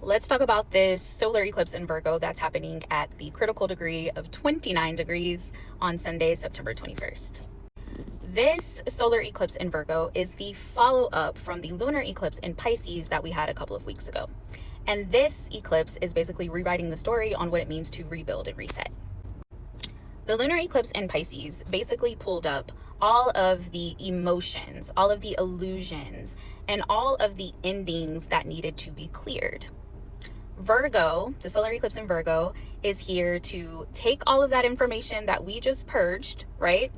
let's talk about this solar eclipse in Virgo that's happening at the critical degree of 29 degrees on Sunday, September 21st. This solar eclipse in Virgo is the follow-up from the lunar eclipse in Pisces that we had a couple of weeks ago. And this eclipse is basically rewriting the story on what it means to rebuild and reset. The lunar eclipse in Pisces basically pulled up all of the emotions, all of the illusions, and all of the endings that needed to be cleared. Virgo, the solar eclipse in Virgo, is here to take all of that information that we just purged, right?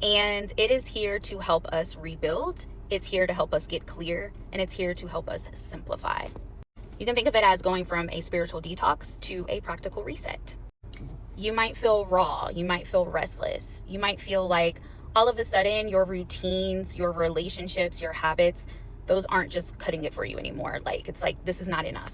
And it is here to help us rebuild. It's here to help us get clear, and it's here to help us simplify. You can think of it as going from a spiritual detox to a practical reset. You might feel raw, you might feel restless, you might feel like all of a sudden your routines, your relationships, your habits, those aren't just cutting it for you anymore. It's like this is not enough.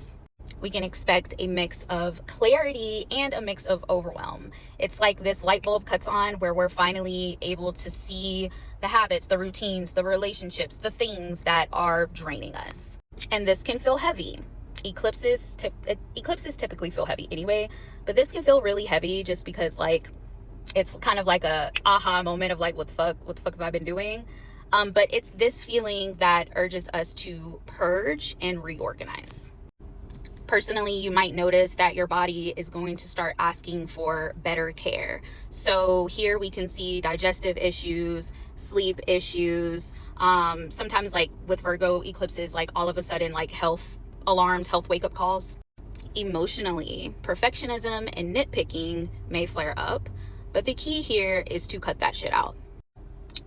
We can expect a mix of clarity and a mix of overwhelm. It's like this light bulb cuts on where we're finally able to see the habits, the routines, the relationships, the things that are draining us. And this can feel heavy. Eclipses typically feel heavy anyway, but this can feel really heavy just because it's kind of like a aha moment of what the fuck have I been doing? But it's this feeling that urges us to purge and reorganize. Personally, you might notice that your body is going to start asking for better care. So here we can see digestive issues, sleep issues, sometimes with Virgo eclipses, all of a sudden health alarms, health wake-up calls. Emotionally, perfectionism and nitpicking may flare up, but the key here is to cut that shit out.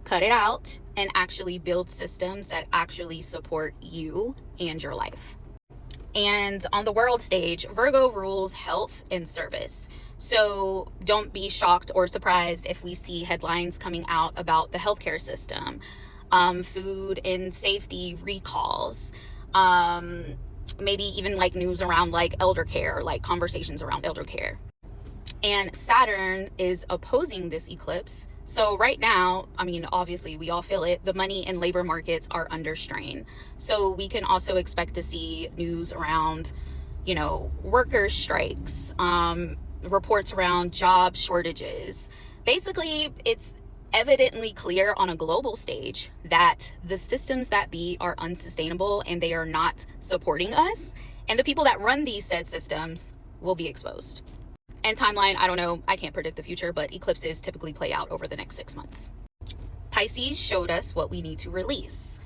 Cut it out and actually build systems that actually support you and your life. And on the world stage, Virgo rules health and service. So don't be shocked or surprised if we see headlines coming out about the healthcare system, food and safety recalls, maybe even news around elder care, conversations around elder care. And Saturn is opposing this eclipse. So right now, obviously we all feel it, the money and labor markets are under strain. So we can also expect to see news around, workers' strikes, reports around job shortages. Basically, it's evidently clear on a global stage that the systems that be are unsustainable and they are not supporting us. And the people that run these said systems will be exposed. And timeline, I don't know, I can't predict the future, but eclipses typically play out over the next 6 months. Pisces showed us what we need to release.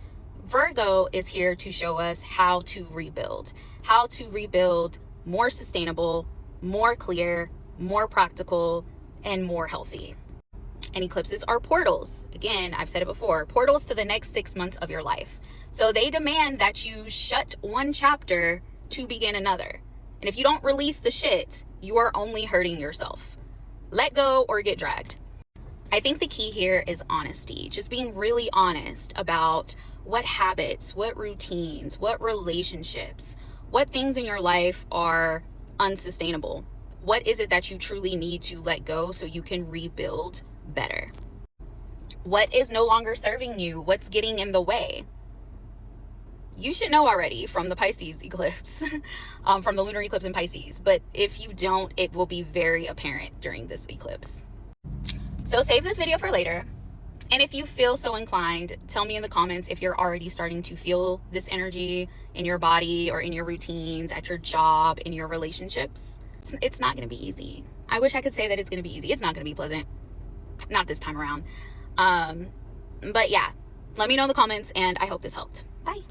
Virgo is here to show us how to rebuild more sustainable, more clear, more practical, and more healthy. And eclipses are portals. Again, I've said it before, portals to the next 6 months of your life. So they demand that you shut one chapter to begin another. And if you don't release the shit, you are only hurting yourself. Let go or get dragged. I think the key here is honesty, just being really honest about what habits, what routines, what relationships, what things in your life are unsustainable. What is it that you truly need to let go so you can rebuild better? What is no longer serving you? What's getting in the way? You should know already from the Pisces eclipse, from the lunar eclipse in Pisces. But if you don't, it will be very apparent during this eclipse. So save this video for later. And if you feel so inclined, tell me in the comments if you're already starting to feel this energy in your body or in your routines, at your job, in your relationships. It's not going to be easy. I wish I could say that it's going to be easy. It's not going to be pleasant. Not this time around. But yeah, let me know in the comments and I hope this helped. Bye.